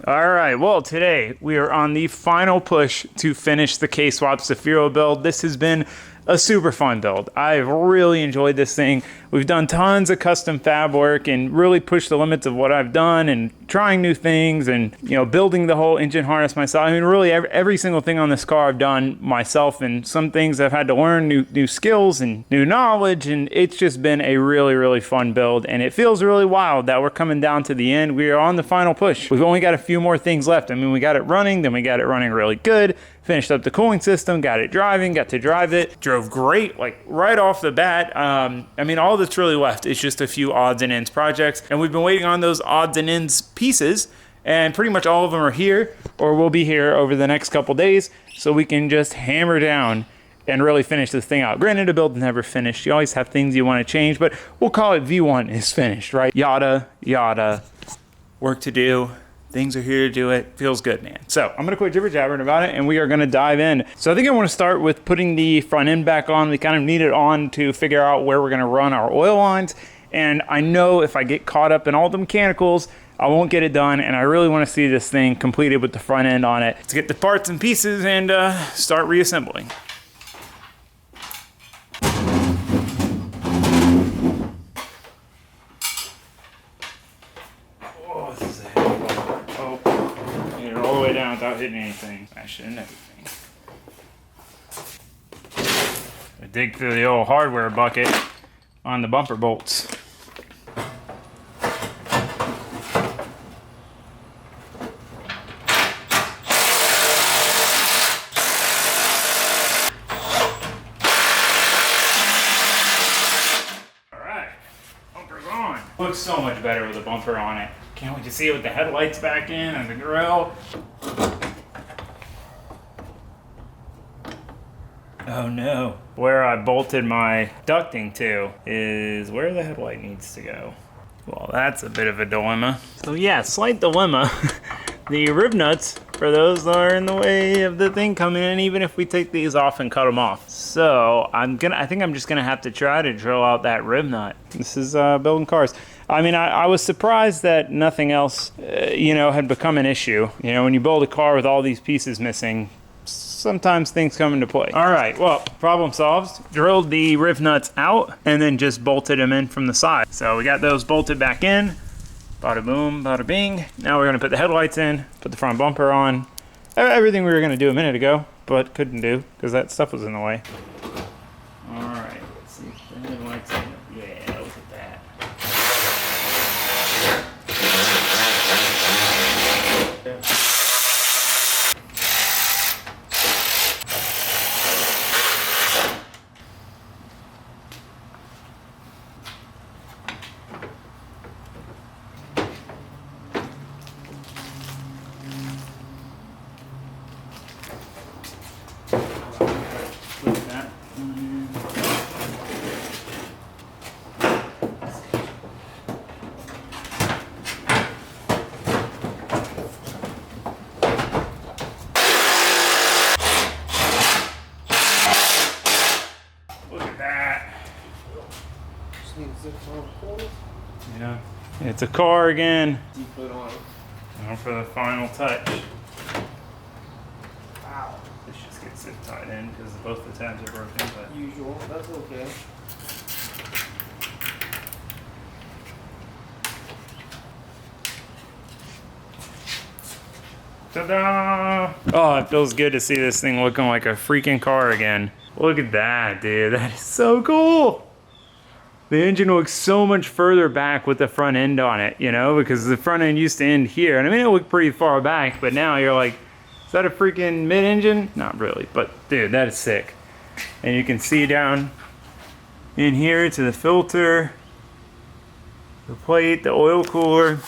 All right, well, today we are on the final push to finish the K24 Cefiro build. This has been a super fun build. I've really enjoyed this thing. We've done tons of custom fab work and really pushed the limits of what I've done and trying new things and, you know, building the whole engine harness myself. I mean, really every single thing on this car I've done myself, and some things I've had to learn new skills and new knowledge, and it's just been a really fun build, and it feels really wild that we're coming down to the end. We are on the final push. We've only got a few more things left. I mean, we got it running, then we got it running really good, finished up the cooling system, got it driving, got to drive it, drove great, like right off the bat. I mean, all that's really left is just a few odds and ends projects, and we've been waiting on those odds and ends pieces, and pretty much all of them are here or will be here over the next couple days, so we can just hammer down and really finish this thing out. Granted, a build's never finished. You always have things you want to change, but we'll call it V1 is finished, right? Yada, yada, work to do. Things are here to do it. Feels good, man. So I'm gonna quit jibber jabbering about it and we are gonna dive in. So I think I wanna start with putting the front end back on. We kind of need it on to figure out where we're gonna run our oil lines. And I know if I get caught up in all the mechanicals, I won't get it done. And I really wanna see this thing completed with the front end on it to get the parts and pieces and start reassembling. Down without hitting anything. Smashing into everything. I dig through the old hardware bucket on the bumper bolts. Alright, bumper's on. Looks so much better with a bumper on it. Can't wait to see it with the headlights back in and the grill. Oh no. Where I bolted my ducting to is where the headlight needs to go. Well, that's a bit of a dilemma. So yeah, slight dilemma. The rib nuts, for those that are in the way of the thing coming in, even if we take these off and cut them off. So I think I'm just gonna have to try to drill out that rib nut. This is building cars. I mean, I was surprised that nothing else, you know, had become an issue. You know, when you build a car with all these pieces missing, sometimes things come into play. All right, well, problem solved. Drilled the rib nuts out and then just bolted them in from the side. So we got those bolted back in. Bada boom, bada bing. Now we're gonna put the headlights in, put the front bumper on. Everything we were gonna do a minute ago, but couldn't do because that stuff was in the way. All right, let's see if the headlights in. Yeah, look at that. Yeah, it's a car again. Now for the final touch. Wow. This just gets zip tied in because both the tabs are broken. But usual, that's okay. ta-da! Oh, it feels good to see this thing looking like a freaking car again. Look at that, dude. That is so cool. The engine looks so much further back with the front end on it, you know, because the front end used to end here. And I mean, it looked pretty far back, but now you're like, is that a freaking mid-engine? Not really, but dude, that is sick. And you can see down in here to the filter, the plate, the oil cooler.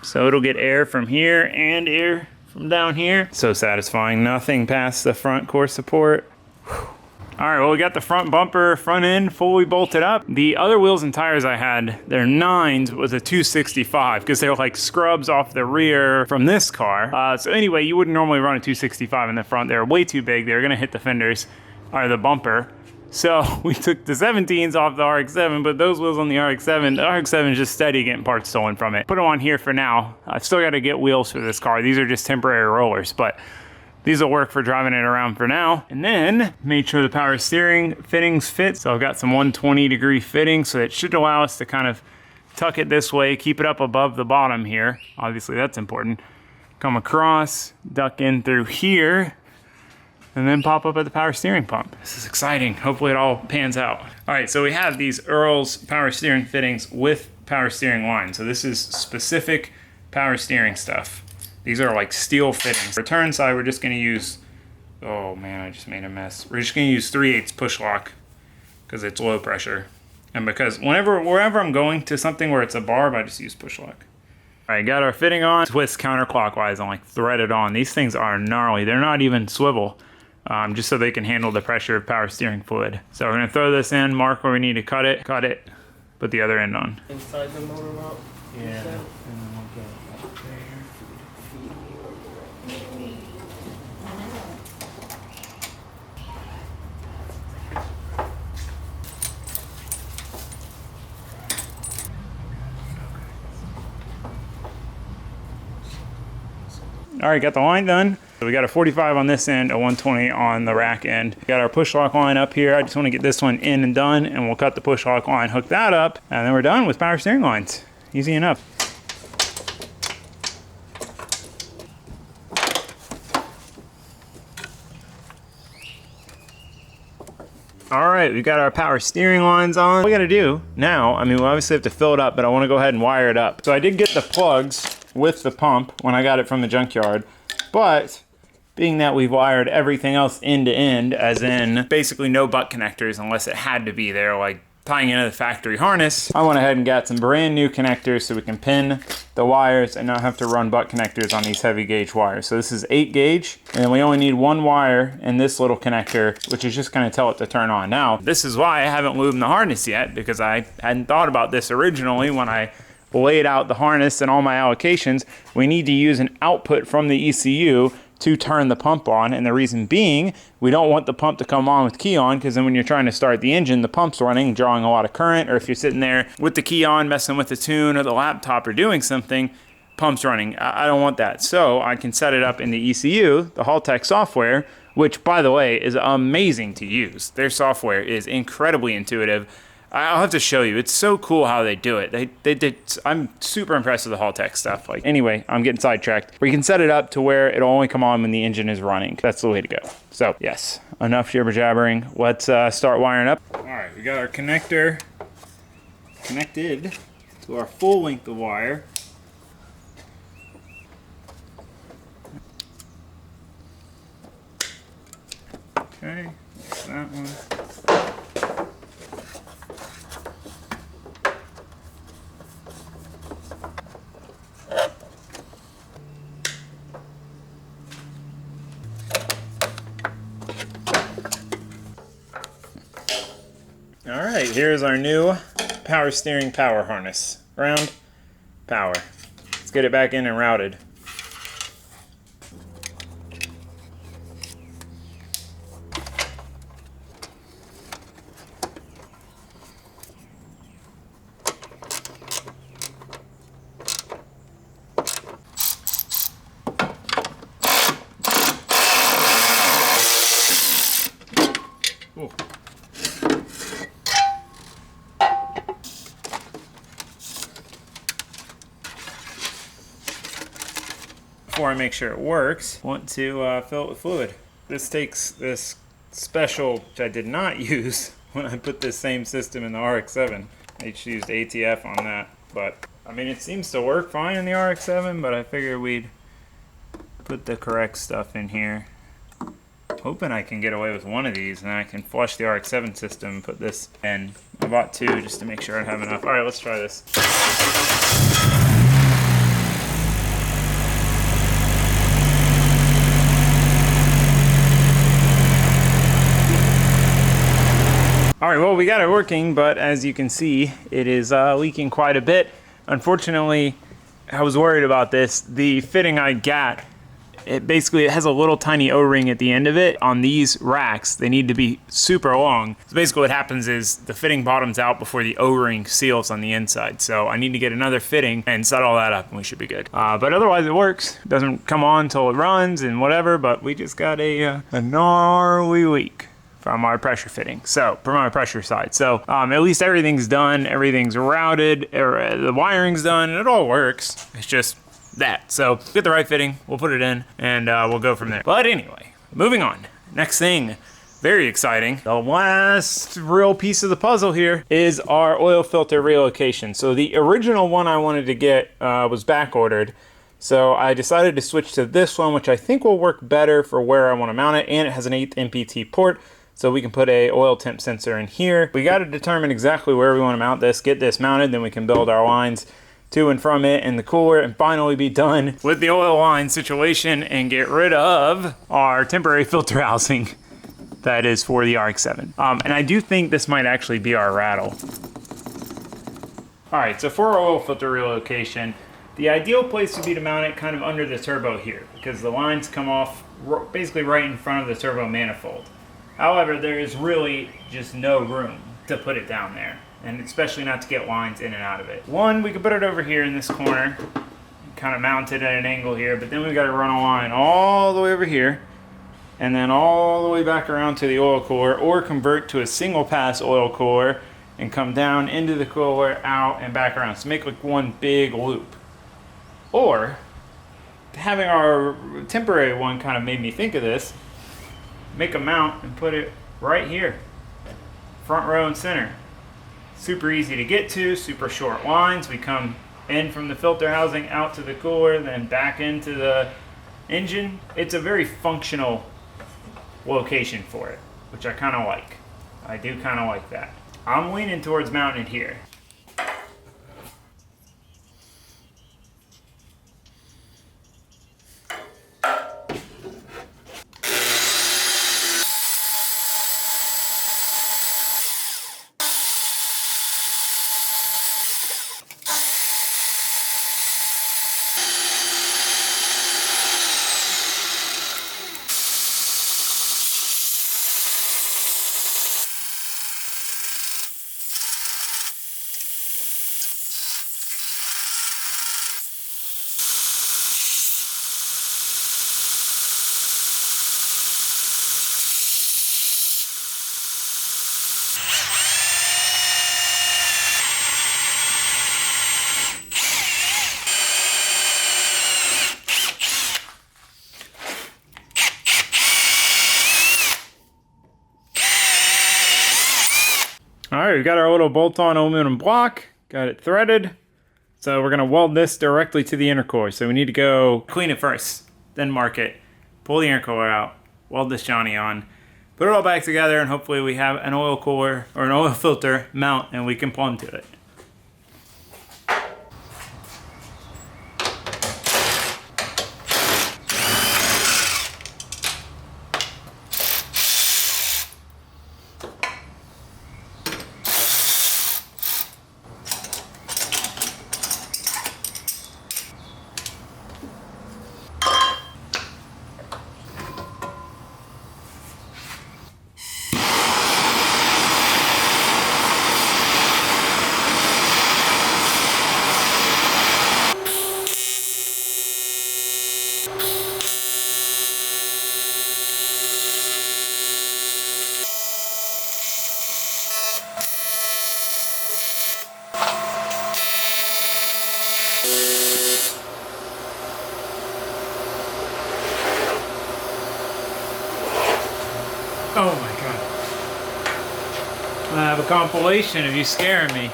So it'll get air from here and air from down here. So satisfying, nothing past the front core support. Whew. All right, well, we got the front bumper, front end fully bolted up. The other wheels and tires I had, they're 9s with a 265 because they're like scrubs off the rear from this car. So anyway, you wouldn't normally run a 265 in the front. They're way too big. They're gonna hit the fenders or the bumper. So we took the 17s off the RX-7, but those wheels on the RX-7, the RX-7 is just steady getting parts stolen from it. Put them on here for now. I've still got to get wheels for this car. These are just temporary rollers, but these will work for driving it around for now. And then made sure the power steering fittings fit. So I've got some 120-degree fittings, so it should allow us to kind of tuck it this way, keep it up above the bottom here. Obviously that's important. Come across, duck in through here, and then pop up at the power steering pump. This is exciting. Hopefully it all pans out. All right, so we have these Earl's power steering fittings with power steering lines. So this is specific power steering stuff. These are like steel fittings. Return side, we're just gonna use, oh man, I just made a mess. We're just gonna use 3/8 push lock because it's low pressure. And because wherever I'm going to something where it's a barb, I just use push lock. All right, got our fitting on. Twist counterclockwise and like thread it on. These things are gnarly. They're not even swivel. Just so they can handle the pressure of power steering fluid. So we're gonna throw this in, mark where we need to cut it, put the other end on. Inside the motor mount? Yeah. All right, got the line done. So we got a 45 on this end, a 120 on the rack end. We got our push lock line up here. I just want to get this one in and done, and we'll cut the push lock line, hook that up, and then we're done with power steering lines. Easy enough. All right, we got our power steering lines on. What we gotta do now, I mean, we obviously have to fill it up, but I wanna go ahead and wire it up. So I did get the plugs with the pump when I got it from the junkyard, but being that we've wired everything else end to end, as in basically no butt connectors unless it had to be there, like tying into the factory harness, I went ahead and got some brand new connectors so we can pin the wires and not have to run butt connectors on these heavy gauge wires. So this is 8 gauge, and we only need one wire in this little connector, which is just gonna tell it to turn on. Now, this is why I haven't lubed the harness yet, because I hadn't thought about this originally when I laid out the harness and all my allocations. We need to use an output from the ECU to turn the pump on, and the reason being, we don't want the pump to come on with key on, because then when you're trying to start the engine, the pump's running, drawing a lot of current, or if you're sitting there with the key on, messing with the tune or the laptop or doing something, pump's running. I don't want that. So I can set it up in the ECU, the Haltech software, which by the way is amazing to use. Their software is incredibly intuitive. I'll have to show you. It's so cool how they do it. I'm super impressed with the Haltech stuff. Like, anyway, I'm getting sidetracked. We can set it up to where it'll only come on when the engine is running. That's the way to go. So yes, enough jibber jabbering. Let's start wiring up. All right, we got our connector connected to our full length of wire. Okay, that's that one. All right, here's our new power steering power harness. Round, power. Let's get it back in and routed. Ooh. Before I make sure it works, I want to fill it with fluid. This takes this special, which I did not use when I put this same system in the RX-7. I just used ATF on that, but I mean, it seems to work fine in the RX-7, but I figured we'd put the correct stuff in here. Hoping I can get away with one of these and I can flush the RX-7 system and put this in. I bought 2 just to make sure I have enough. All right, let's try this. All right, well, we got it working, but as you can see, it is leaking quite a bit. Unfortunately, I was worried about this. The fitting I got It basically has a little tiny O-ring at the end of it. On these racks, they need to be super long. So basically what happens is the fitting bottoms out before the O-ring seals on the inside. So I need to get another fitting and set all that up and we should be good. But otherwise it works. It doesn't come on until it runs and whatever, but we just got a gnarly leak from our pressure fitting. So from our pressure side. So at least everything's done, everything's routed, the wiring's done, and it all works. It's just that. So get the right fitting, we'll put it in, and we'll go from there. But anyway, moving on. Next thing, very exciting. The last real piece of the puzzle here is our oil filter relocation. So the original one I wanted to get was back ordered. So I decided to switch to this one, which I think will work better for where I want to mount it, and it has an 8th MPT port. So we can put a oil temp sensor in here. We got to determine exactly where we want to mount this, get this mounted, then we can build our lines to and from it and the cooler and finally be done with the oil line situation and get rid of our temporary filter housing that is for the RX-7. And I do think this might actually be our rattle. All right, so for our oil filter relocation, the ideal place would be to mount it kind of under the turbo here because the lines come off basically right in front of the turbo manifold. However, there is really just no room to put it down there, and especially not to get lines in and out of it. One, we could put it over here in this corner, kind of mount it at an angle here, but then we got to run a line all the way over here, and then all the way back around to the oil cooler, or convert to a single pass oil cooler and come down into the cooler, out, and back around. So make like one big loop. Or, having our temporary one kind of made me think of this, make a mount and put it right here, front row and center. Super easy to get to, super short lines. We come in from the filter housing out to the cooler, then back into the engine. It's a very functional location for it, which I kind of like. I do kind of like that. I'm leaning towards mounting it here. All right, we got our little bolt-on aluminum block, got it threaded. So we're gonna weld this directly to the intercooler. So we need to go clean it first, then mark it, pull the intercooler out, weld this Johnny on, put it all back together, and hopefully we have an oil cooler or an oil filter mount and we can plumb to it. Oh my god. I have a compilation of you scaring me.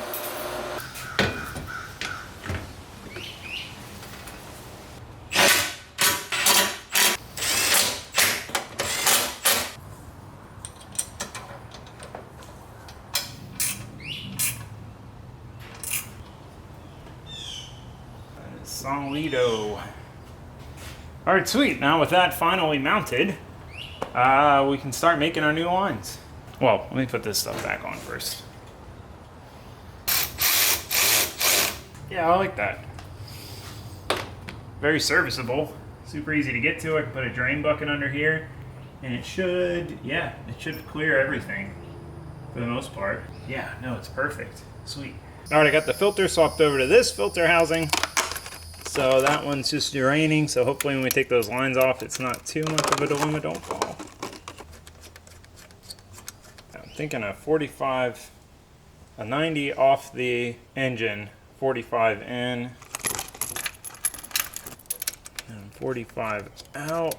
Solido. Alright, sweet. Now with that finally mounted, we can start making our new lines. Well, let me put this stuff back on first. Yeah, I like that. Very serviceable. Super easy to get to. I can put a drain bucket under here, and it should, yeah, it should clear everything for the most part. Yeah, no, it's perfect. Sweet. All right, I got the filter swapped over to this filter housing. So that one's just draining, so hopefully when we take those lines off, it's not too much of a dilemma. Don't fall. I'm thinking a 45, a 90 off the engine, 45 in, and 45 out.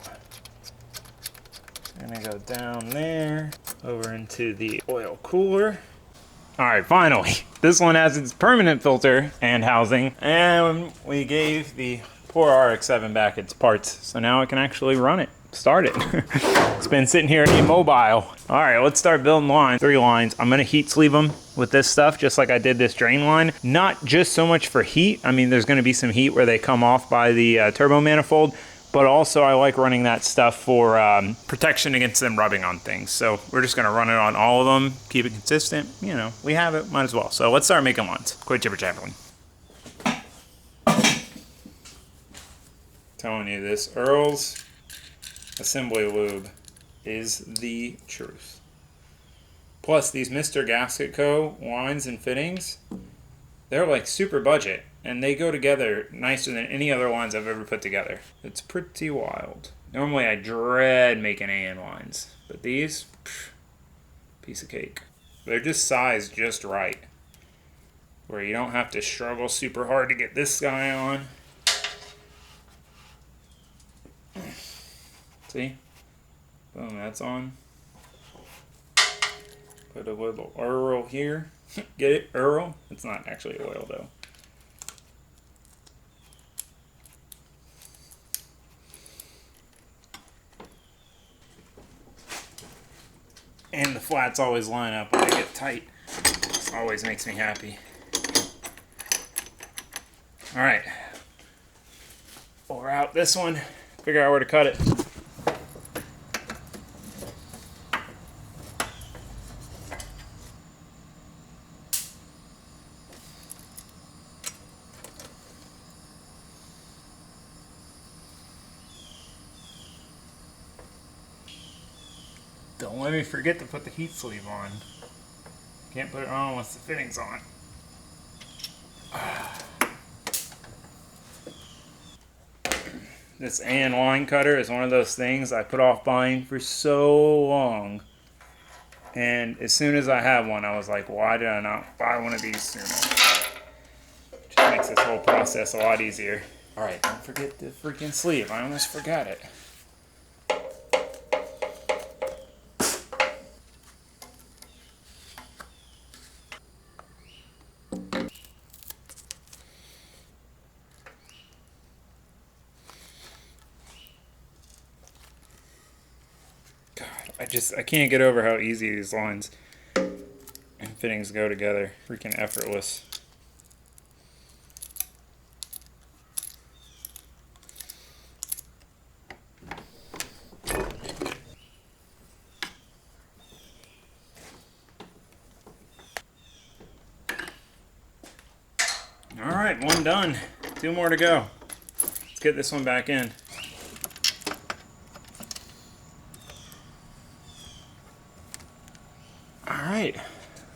Gonna go down there, over into the oil cooler. All right, finally, this one has its permanent filter and housing, and we gave the poor RX-7 back its parts, so now I can actually run it, start it. It's been sitting here immobile. All right, let's start building lines. 3 lines. I'm gonna heat sleeve them with this stuff, just like I did this drain line. Not just so much for heat. I mean, there's gonna be some heat where they come off by the turbo manifold, but also I like running that stuff for protection against them rubbing on things. So we're just gonna run it on all of them, keep it consistent. You know, we have it, might as well. So let's start making lines. Quit jibber jabbering. Telling you this, Earl's assembly lube is the truth. Plus these Mr. Gasket Co. lines and fittings, they're like super budget. And they go together nicer than any other lines I've ever put together. It's pretty wild. Normally I dread making AN lines, but these, piece of cake. They're just sized just right, where you don't have to struggle super hard to get this guy on. See? Boom, that's on. Put a little Earl here. Get it? Earl? It's not actually oil though. And the flats always line up when they get tight. This always makes me happy. All right. Pour out this one. Figure out where to cut it. Don't let me forget to put the heat sleeve on. Can't put it on once the fitting's on. This AN line cutter is one of those things I put off buying for so long. And as soon as I had one, I was like, why did I not buy one of these sooner? Just makes this whole process a lot easier. All right, don't forget the freaking sleeve. I almost forgot it. I can't get over how easy these lines and fittings go together. Freaking effortless. All right, one done. 2 more to go. Let's get this one back in. Alright,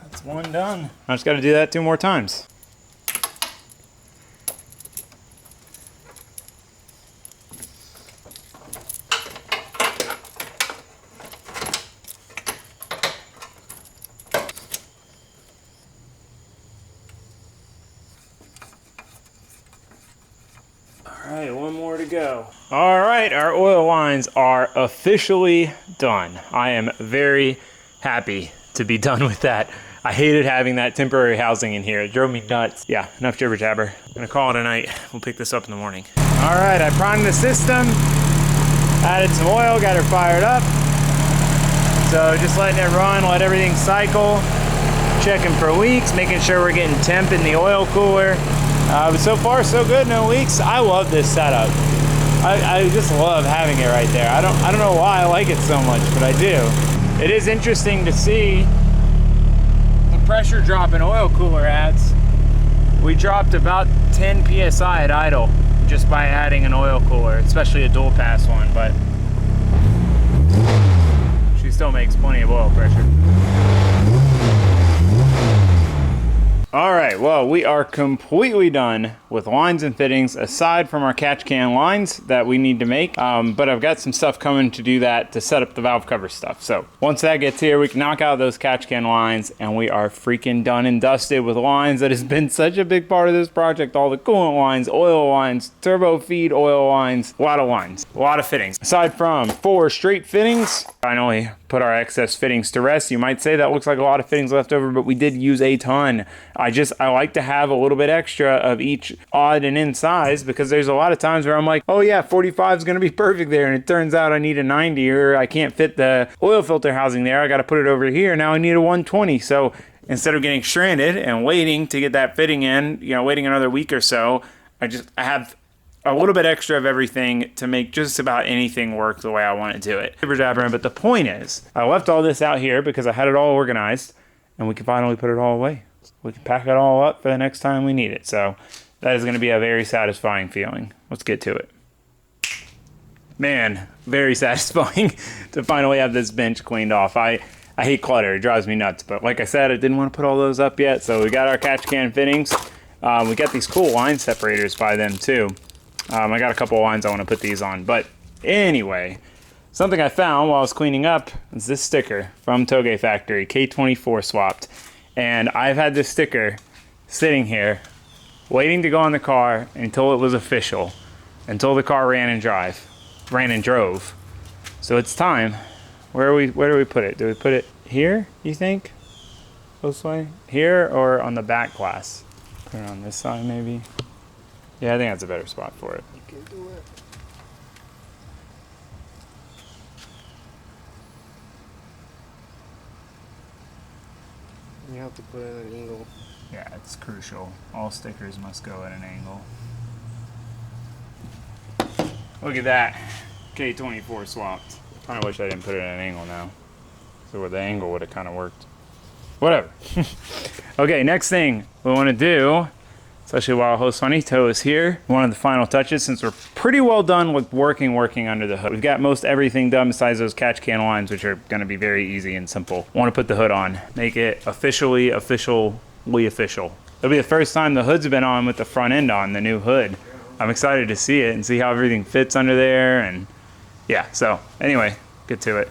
that's one done. I just got to do that 2 more times. Alright, 1 more to go. Alright, our oil lines are officially done. I am very happy to be done with that. I hated having that temporary housing in here. It drove me nuts. Yeah, enough jibber jabber. I'm gonna call it a night. We'll pick this up in the morning. All right, I primed the system, added some oil, got her fired up. So just letting it run, let everything cycle, checking for leaks, making sure we're getting temp in the oil cooler. But so far so good, no leaks. I love this setup. I just love having it right there. I don't know why I like it so much, but I do. It is interesting to see the pressure drop in oil cooler adds. We dropped about 10 PSI at idle. just by adding an oil cooler, especially a dual pass one, but she still makes plenty of oil pressure. All right, well, we are completely done with lines and fittings aside from our catch can lines that we need to make. But I've got some stuff coming to do that to set up the valve cover stuff. So once that gets here, we can knock out those catch can lines and we are freaking done and dusted with lines that has been such a big part of this project. All the coolant lines, oil lines, turbo feed oil lines, a lot of lines, a lot of fittings. Aside from 4 straight fittings, finally put our excess fittings to rest. You might say that looks like a lot of fittings left over, but we did use a ton. I like to have a little bit extra of each odd and in size, because there's a lot of times where I'm like, oh yeah, 45 is going to be perfect there, and it turns out I need a 90, or I can't fit the oil filter housing there. I got to put it over here. Now I need a 120. So instead of getting stranded and waiting to get that fitting in, waiting another week or so, I have a little bit extra of everything to make just about anything work the way I want to do it. But the point is, I left all this out here because I had it all organized, and we can finally put it all away. We can pack it all up for the next time we need it. So that is going to be a very satisfying feeling. Let's get to it. Man, very satisfying to finally have this bench cleaned off. I hate clutter. It drives me nuts. But like I said, I didn't want to put all those up yet. So we got our catch can fittings. We got these cool line separators by them too. I got a couple of lines I want to put these on. But anyway, something I found while I was cleaning up is this sticker from Toge Factory, K24 swapped. And I've had this sticker sitting here waiting to go on the car until it was official, until the car ran and drove. So it's time. Where do we put it? Do we put it here, you think? This way? Here or on the back glass? Put it on this side maybe? Yeah, I think that's a better spot for it. You can do it. You have to put it at an angle. Yeah, it's crucial. All stickers must go at an angle. Look at that. K24 swapped. I kind of wish I didn't put it at an angle now. So where the angle would have kind of worked. Whatever. Okay, next thing we want to do, especially while host Juanito is here, one of the final touches, since we're pretty well done with working under the hood. We've got most everything done besides those catch can lines, which are going to be very easy and simple. Want to put the hood on, make it officially official. It'll be the first time the hood's been on with the front end on, the new hood. I'm excited to see it and see how everything fits under there, and yeah, so anyway, get to it.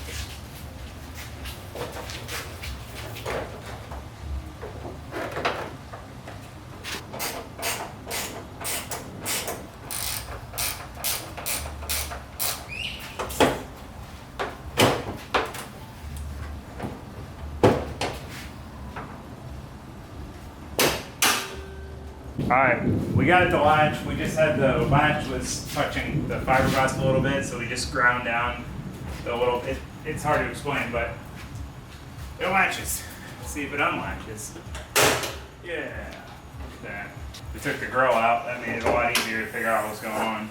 All right, we got it to latch. We just had the latch was touching the fiberglass a little bit, so we just ground down the little, it's hard to explain, but it latches. Let's see if it unlatches. Yeah, look at that. We took the grill out. That made it a lot easier to figure out what's going on.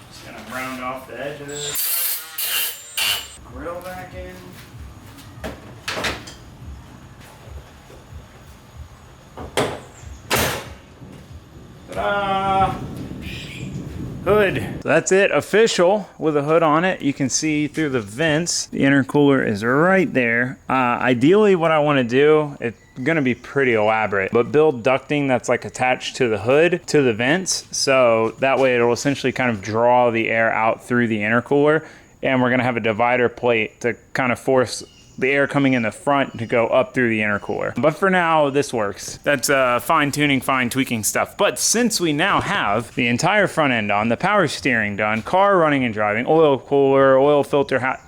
Just gonna round off the edge of this. Grill back in. Ta-da! Hood. So that's it, official with a hood on it. You can see through the vents. The intercooler is right there. Ideally what I want to do, it's going to be pretty elaborate, but build ducting that's like attached to the hood, to the vents. So that way it'll essentially kind of draw the air out through the intercooler. And we're going to have a divider plate to kind of force the air coming in the front to go up through the intercooler. But for now, this works. That's fine-tuning, fine-tweaking stuff. But since we now have the entire front end on, the power steering done, car running and driving, oil cooler, oil filter,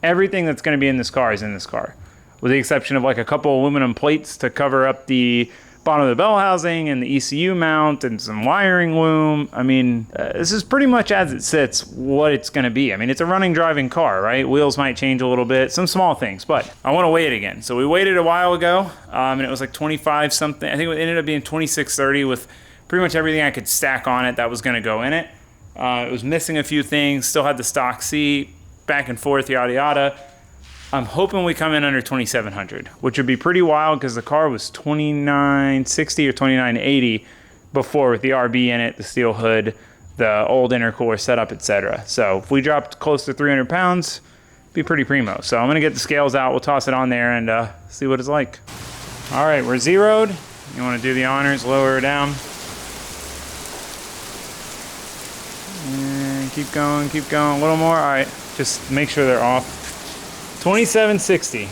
everything that's going to be in this car is in this car, with the exception of like a couple aluminum plates to cover up the bottom of the bell housing and the ECU mount and some wiring loom. I mean, this is pretty much as it sits what it's going to be. I mean, it's a running, driving car, right? Wheels might change a little bit, some small things, but I want to weigh it again. So we weighed it a while ago, and it was like 25 something. I think it ended up being 2630 with pretty much everything I could stack on it that was going to go in it. It was missing a few things, still had the stock seat, back and forth, yada yada. I'm hoping we come in under 2,700, which would be pretty wild because the car was 2,960 or 2,980 before with the RB in it, the steel hood, the old intercooler setup, etc. So if we dropped close to 300 pounds, it'd be pretty primo. So I'm gonna get the scales out, we'll toss it on there and see what it's like. All right, we're zeroed. You wanna do the honors, lower her down. And keep going, a little more. All right, just make sure they're off. 2760.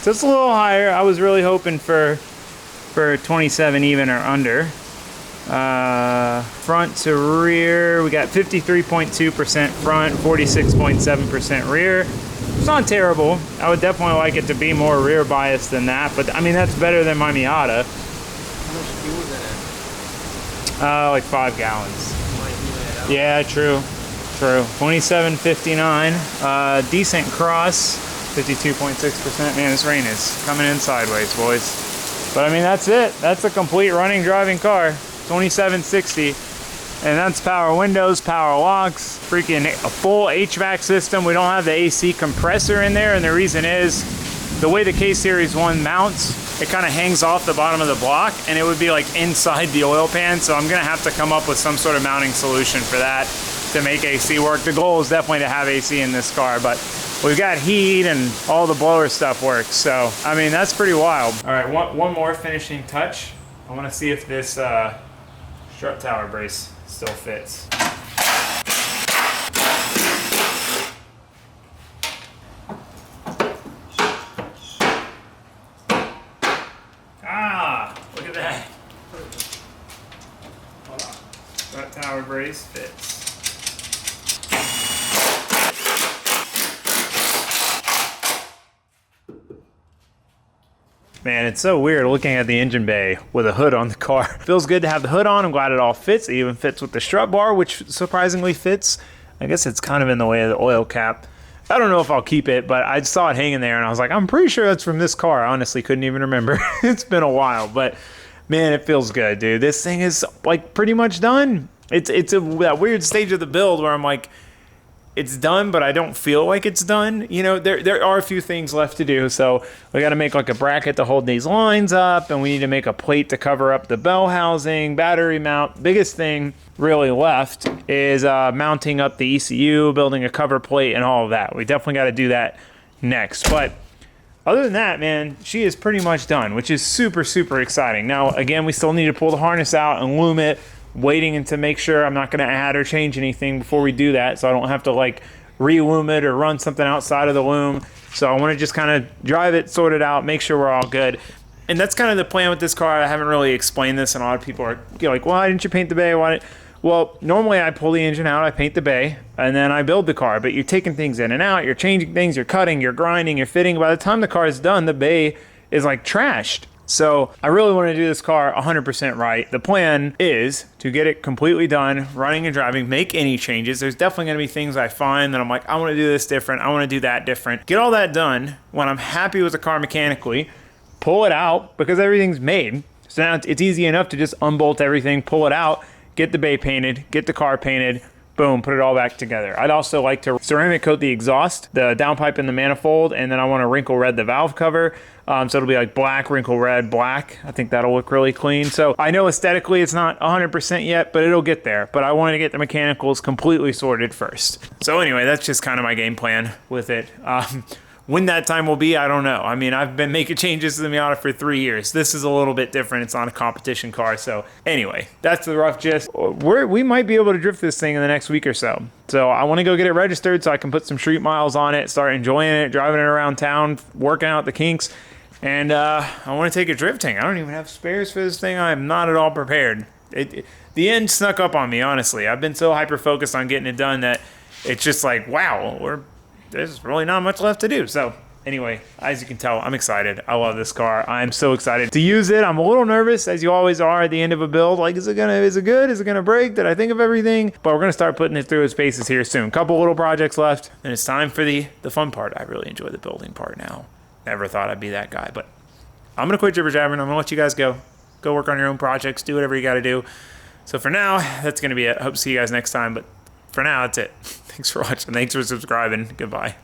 So it's a little higher. I was really hoping for 27 even or under. Front to rear, we got 53.2% front, 46.7% rear. It's not terrible. I would definitely like it to be more rear biased than that, but I mean, that's better than my Miata. How much fuel is that Like 5 gallons. at? Yeah, true. 2759. Decent cross, 52.6%. Man, this rain is coming in sideways, boys. But I mean, that's it. That's a complete running, driving car. 2760. And that's power windows, power locks, freaking a full HVAC system. We don't have the AC compressor in there, and the reason is the way the K-Series 1 mounts, it kind of hangs off the bottom of the block, and it would be like inside the oil pan, so I'm gonna have to come up with some sort of mounting solution for that to make AC work. The goal is definitely to have AC in this car, but we've got heat and all the blower stuff works, so I mean, that's pretty wild. All right, one more finishing touch. I wanna see if this strut tower brace still fits. Ah, look at that. Strut tower brace fits. Man, it's so weird looking at the engine bay with a hood on the car. Feels good to have the hood on. I'm glad it all fits. It even fits with the strut bar, which surprisingly fits. I guess it's kind of in the way of the oil cap. I don't know if I'll keep it, but I saw it hanging there and I was like, I'm pretty sure that's from this car. I honestly couldn't even remember. It's been a while, but man, it feels good, dude. This thing is like pretty much done. It's that weird stage of the build where I'm like, it's done, but I don't feel like it's done. You know, there are a few things left to do. So we got to make like a bracket to hold these lines up, and we need to make a plate to cover up the bell housing, battery mount. Biggest thing really left is mounting up the ECU, building a cover plate, and all of that. We definitely got to do that next. But other than that, man, she is pretty much done, which is super, super exciting. Now, again, we still need to pull the harness out and loom it, waiting and to make sure I'm not going to add or change anything before we do that, so I don't have to like re-loom it or run something outside of the loom. So I want to just kind of drive it, sort it out, make sure we're all good. And that's kind of the plan with this car. I haven't really explained this, and a lot of people are like, why didn't you paint the bay? Well, normally I pull the engine out, I paint the bay, and then I build the car. But you're taking things in and out, you're changing things, you're cutting, you're grinding, you're fitting. By the time the car is done, the bay is like trashed. So I really want to do this car 100% right. The plan is to get it completely done, running and driving, make any changes. There's definitely going to be things I find that I'm like, I want to do this different, I want to do that different. Get all that done when I'm happy with the car mechanically, pull it out because everything's made. So now it's easy enough to just unbolt everything, pull it out, get the bay painted, get the car painted, boom, put it all back together. I'd also like to ceramic coat the exhaust, the downpipe and the manifold, and then I want to wrinkle red the valve cover. So it'll be like black, wrinkle red, black. I think that'll look really clean. So I know aesthetically it's not 100% yet, but it'll get there. But I wanted to get the mechanicals completely sorted first. So anyway, that's just kind of my game plan with it. When that time will be, I don't know. I mean, I've been making changes to the Miata for 3 years. This is a little bit different. It's on a competition car. So anyway, that's the rough gist. We might be able to drift this thing in the next week or so. So I want to go get it registered so I can put some street miles on it, start enjoying it, driving it around town, working out the kinks. And I want to take it drifting. I don't even have spares for this thing. I'm not at all prepared. The end snuck up on me, honestly. I've been so hyper-focused on getting it done that it's just like, wow, there's really not much left to do. So anyway, as you can tell, I'm excited. I love this car. I'm so excited to use it. I'm a little nervous, as you always are at the end of a build. Like, is it good? Is it gonna break? Did I think of everything? But we're gonna start putting it through its paces here soon. Couple little projects left, and it's time for the fun part. I really enjoy the building part now. Never thought I'd be that guy, but I'm gonna quit jibber jabbering. I'm gonna let you guys go work on your own projects, do whatever you gotta do. So for now, that's gonna be it. I hope to see you guys next time, but for now, that's it. Thanks for watching. Thanks for subscribing. Goodbye.